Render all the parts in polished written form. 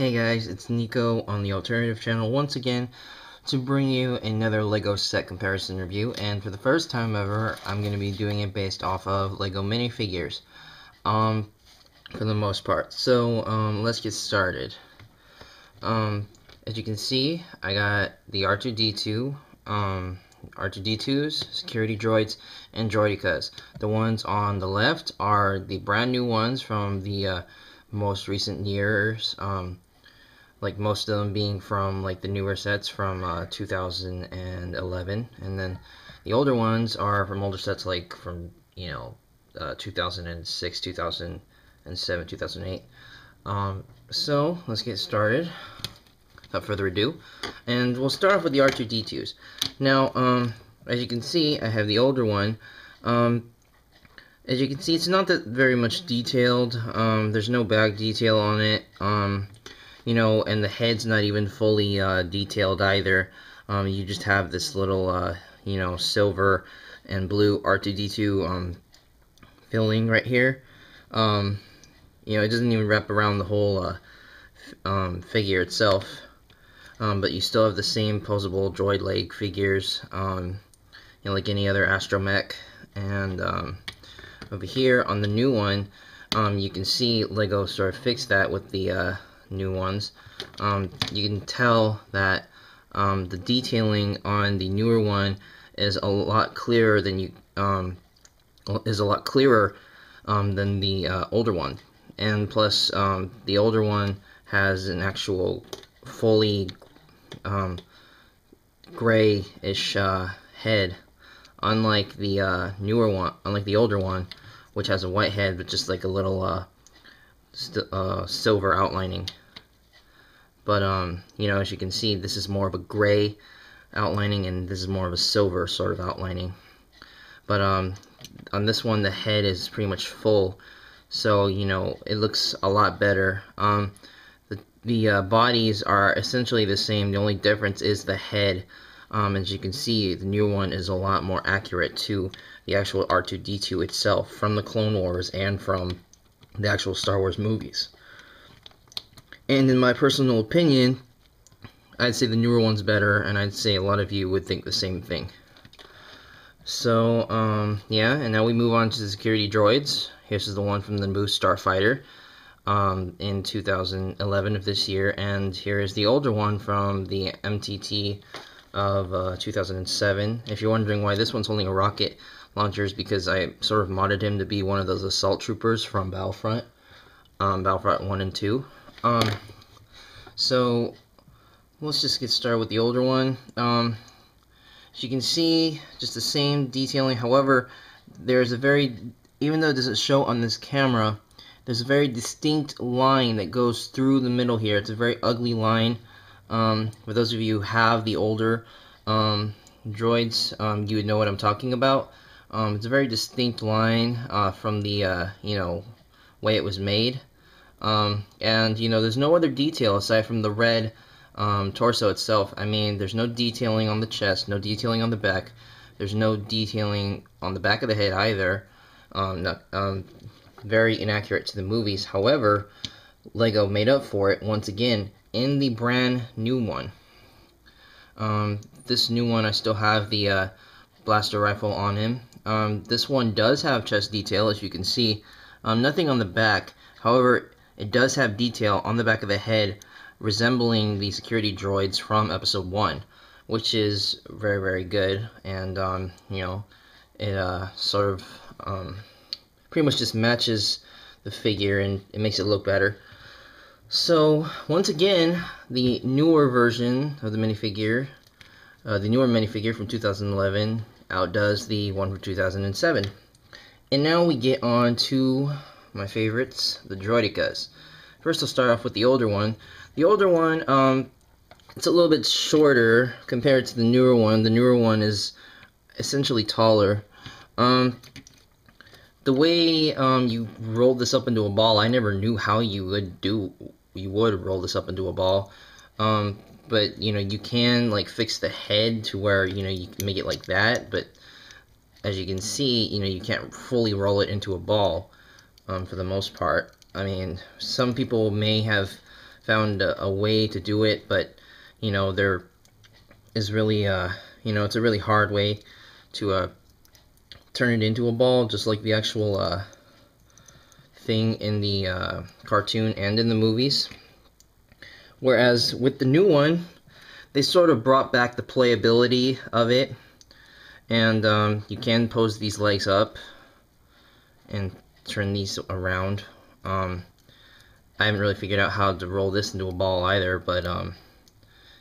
Hey guys, it's Nico on the Alternative Channel once again to bring you another LEGO set comparison review, and for the first time ever, I'm going to be doing it based off of LEGO minifigures, for the most part. So, let's get started. As you can see, I got the R2-D2, R2-D2s, security droids, and Droidekas. The ones on the left are the brand new ones from the most recent years, like most of them being from like the newer sets from 2011, and then the older ones are from older sets like from 2006, 2007, 2008. So let's get started without further ado, and we'll start off with the R2-D2s. Now, as you can see, I have the older one. As you can see, it's not that very much detailed. There's no back detail on it. And the head's not even fully detailed either. You just have this little, silver and blue R2-D2 filling right here. It doesn't even wrap around the whole figure itself. But you still have the same posable droid leg figures, like any other astromech. And over here on the new one, you can see LEGO sort of fixed that with the new ones. You can tell that the detailing on the newer one is a lot clearer than than the older one, and plus the older one has an actual fully grayish head, unlike the newer one, unlike the older one, which has a white head but just like a little silver outlining. But as you can see, this is more of a gray outlining, and this is more of a silver sort of outlining. But on this one, the head is pretty much full, so it looks a lot better. The bodies are essentially the same. The only difference is the head. As you can see, the new one is a lot more accurate to the actual R2-D2 itself from the Clone Wars and from the actual Star Wars movies. And in my personal opinion, I'd say the newer one's better, and I'd say a lot of you would think the same thing. So, yeah, and now we move on to the security droids. Here's the one from the Boost Starfighter in 2011 of this year, and here is the older one from the MTT of 2007. If you're wondering why this one's holding a rocket launcher, is because I sort of modded him to be one of those assault troopers from Battlefront, Battlefront 1 and 2. So let's just get started with the older one. As you can see, just the same detailing. However, there's even though it doesn't show on this camera, there's a very distinct line that goes through the middle here. It's a very ugly line. For those of you who have the older droids, you would know what I'm talking about. It's a very distinct line from the way it was made. And there's no other detail aside from the red torso itself. I mean, there's no detailing on the chest, no detailing on the back. There's no detailing on the back of the head either. Very inaccurate to the movies. However, LEGO made up for it once again in the brand new one. This new one, I still have the blaster rifle on him. This one does have chest detail, as you can see. Nothing on the back. However, it does have detail on the back of the head, resembling the security droids from Episode 1, which is very, very good. And, it sort of pretty much just matches the figure, and it makes it look better. So, once again, the newer version of the minifigure, the newer minifigure from 2011, outdoes the one from 2007. And now we get on to my favorites, the Droidekas. First, I'll start off with the older one. The older one, it's a little bit shorter compared to the newer one. The newer one is essentially taller. The way you roll this up into a ball, I never knew how you would roll this up into a ball. But you can like fix the head to where you can make it like that. But as you can see, you can't fully roll it into a ball for the most part. I mean, some people may have found a way to do it, but you know, there is really you know, it's a really hard way to turn it into a ball, just like the actual thing in the cartoon and in the movies. Whereas with the new one, they sort of brought back the playability of it, and you can pose these legs up and turn these around. I haven't really figured out how to roll this into a ball either, but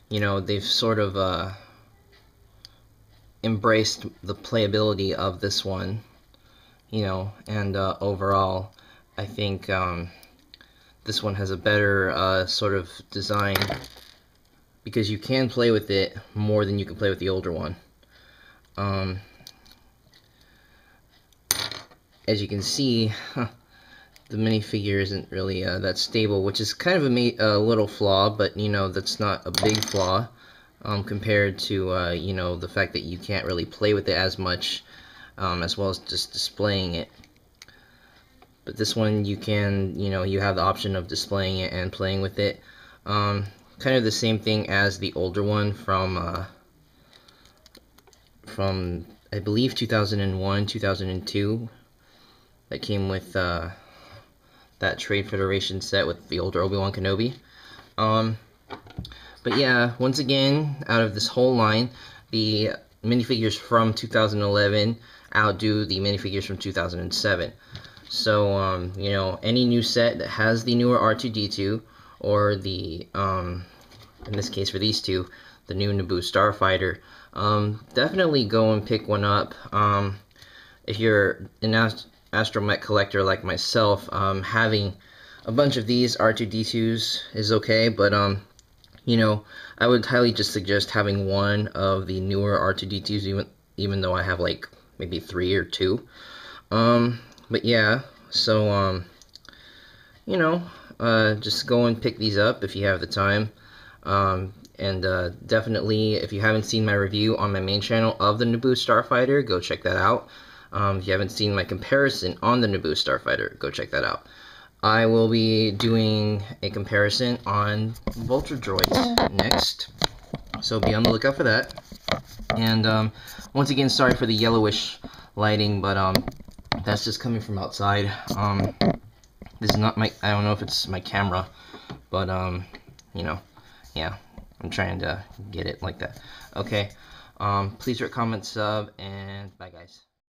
you know, they've sort of embraced the playability of this one, you know, and overall I think this one has a better sort of design, because you can play with it more than you can play with the older one. As you can see, the minifigure isn't really that stable, which is kind of a little flaw, but you know, that's not a big flaw compared to you know, the fact that you can't really play with it as much, as well as just displaying it. But this one, you can, you know, you have the option of displaying it and playing with it. Kind of the same thing as the older one from I believe 2001, 2002, that came with that Trade Federation set with the older Obi-Wan Kenobi. But yeah, once again, out of this whole line, the minifigures from 2011 outdo the minifigures from 2007. So, you know, any new set that has the newer R2-D2, or the, in this case for these two, the new Naboo Starfighter, definitely go and pick one up. If you're an astromech collector like myself, having a bunch of these R2-D2s is okay, but you know, I would highly just suggest having one of the newer R2-D2s, even though I have like maybe 3 or 2. But yeah, so you know, just go and pick these up if you have the time. And definitely, if you haven't seen my review on my main channel of the Naboo Starfighter, go check that out. If you haven't seen my comparison on the Naboo Starfighter, go check that out. I will be doing a comparison on Vulture Droids next, so be on the lookout for that. And once again, sorry for the yellowish lighting, but that's just coming from outside. This is not my, I don't know if it's my camera, but you know, yeah, I'm trying to get it like that. Okay, please rate, comment, sub, and bye guys.